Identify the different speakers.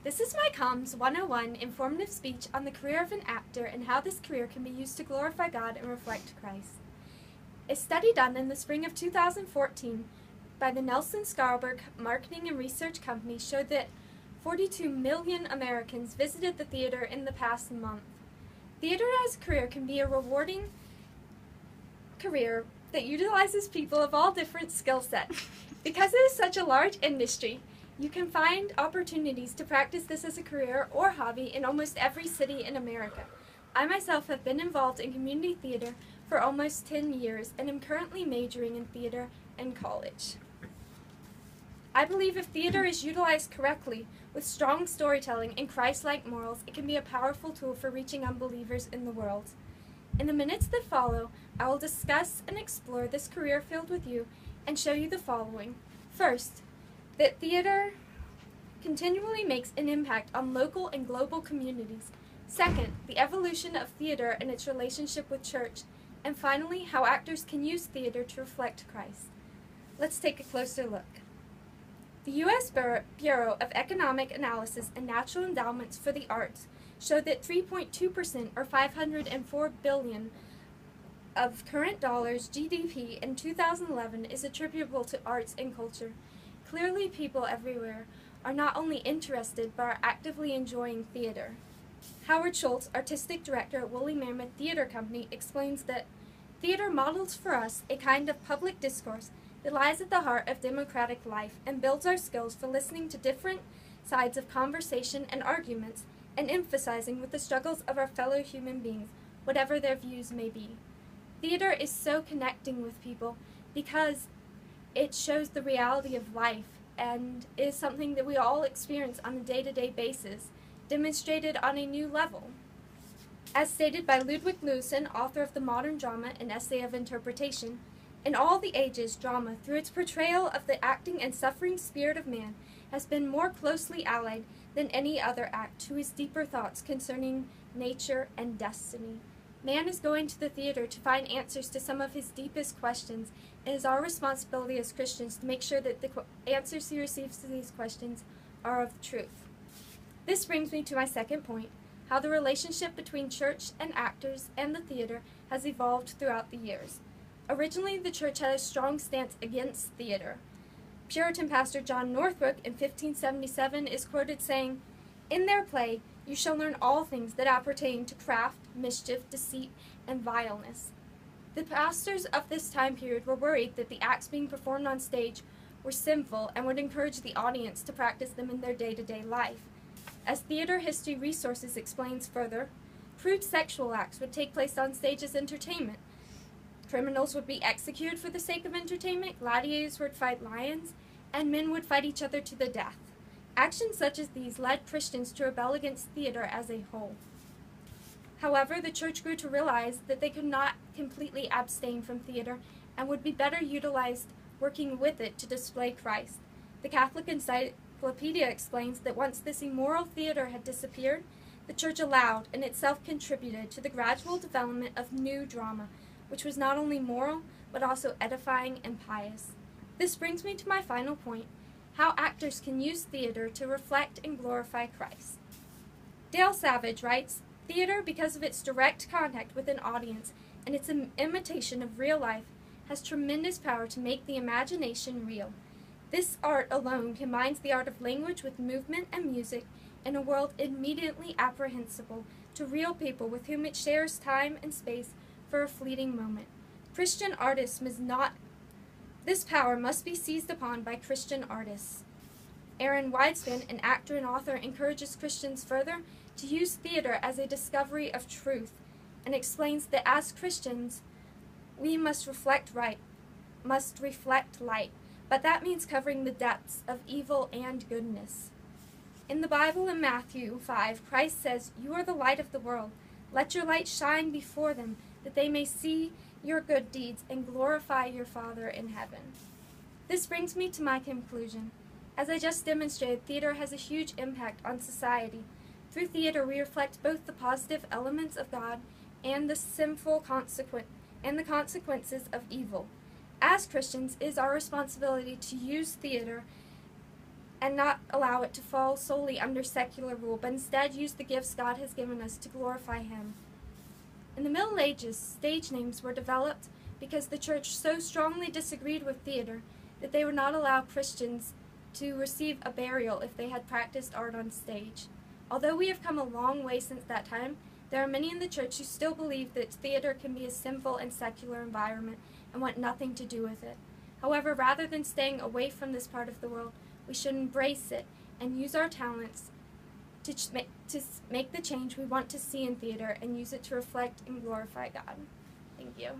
Speaker 1: This is my Comms 101 informative speech on the career of an actor and how this career can be used to glorify God and reflect Christ. A study done in the spring of 2014 by the Nelsen marketing and research company showed that 42 million Americans visited the theater in the past month. Theater as a career can be a rewarding career that utilizes people of all different skill sets. Because it is such a large industry, you can find opportunities to practice this as a career or hobby in almost every city in America. I myself have been involved in community theater for almost 10 years and am currently majoring in theater in college. I believe if theater is utilized correctly, with strong storytelling and Christ-like morals, it can be a powerful tool for reaching unbelievers in the world. In the minutes that follow, I will discuss and explore this career field with you and show you the following. First, that theater continually makes an impact on local and global communities. Second, the evolution of theater and its relationship with church. And finally, how actors can use theater to reflect Christ. Let's take a closer look. The U.S. Bureau of Economic Analysis and Natural Endowments for the Arts showed that 3.2% or $504 billion of current dollars GDP in 2011 is attributable to arts and culture. Clearly, people everywhere are not only interested but are actively enjoying theater. Howard Schultz, artistic director at Woolly Mammoth Theater Company, explains that theater models for us a kind of public discourse that lies at the heart of democratic life and builds our skills for listening to different sides of conversation and arguments and emphasizing with the struggles of our fellow human beings, whatever their views may be. Theater is so connecting with people because it shows the reality of life and is something that we all experience on a day-to-day basis, demonstrated on a new level. As stated by Ludwig Nelsen, author of The Modern Drama, an essay of interpretation, in all the ages, drama, through its portrayal of the acting and suffering spirit of man, has been more closely allied than any other act to his deeper thoughts concerning nature and destiny. Man is going to the theater to find answers to some of his deepest questions. It is our responsibility as Christians to make sure that the answers he receives to these questions are of truth. This brings me to my second point, how the relationship between church and actors and the theater has evolved throughout the years. Originally, the church had a strong stance against theater. Puritan pastor John Northbrook in 1577 is quoted saying, "In their play you shall learn all things that appertain to craft, mischief, deceit, and vileness." The pastors of this time period were worried that the acts being performed on stage were sinful and would encourage the audience to practice them in their day-to-day life. As Theater History Resources explains further, crude sexual acts would take place on stage as entertainment. Criminals would be executed for the sake of entertainment, gladiators would fight lions, and men would fight each other to the death. Actions such as these led Christians to rebel against theater as a whole. However, the church grew to realize that they could not completely abstain from theater and would be better utilized working with it to display Christ. The Catholic Encyclopedia explains that once this immoral theater had disappeared, the church allowed and itself contributed to the gradual development of new drama, which was not only moral but also edifying and pious. This brings me to my final point, how actors can use theater to reflect and glorify Christ. Dale Savage writes, "Theater, because of its direct contact with an audience and its imitation of real life, has tremendous power to make the imagination real. This art alone combines the art of language with movement and music in a world immediately apprehensible to real people with whom it shares time and space for a fleeting moment. Christian artists This power must be seized upon by Christian artists." Aaron Weidsman, an actor and author, encourages Christians further to use theater as a discovery of truth and explains that as Christians, we must reflect light, but that means covering the depths of evil and goodness. In the Bible in Matthew 5, Christ says, "You are the light of the world. Let your light shine before them, that they may see your good deeds and glorify your Father in heaven." This brings me to my conclusion. As I just demonstrated, theater has a huge impact on society. Through theater, we reflect both the positive elements of God and the consequences of evil. As Christians, it is our responsibility to use theater and not allow it to fall solely under secular rule, but instead use the gifts God has given us to glorify Him. In the Middle Ages, stage names were developed because the church so strongly disagreed with theater that they would not allow Christians to receive a burial if they had practiced art on stage. Although we have come a long way since that time, there are many in the church who still believe that theater can be a sinful and secular environment and want nothing to do with it. However, rather than staying away from this part of the world, we should embrace it and use our talents to make the change we want to see in theater and use it to reflect and glorify God. Thank you.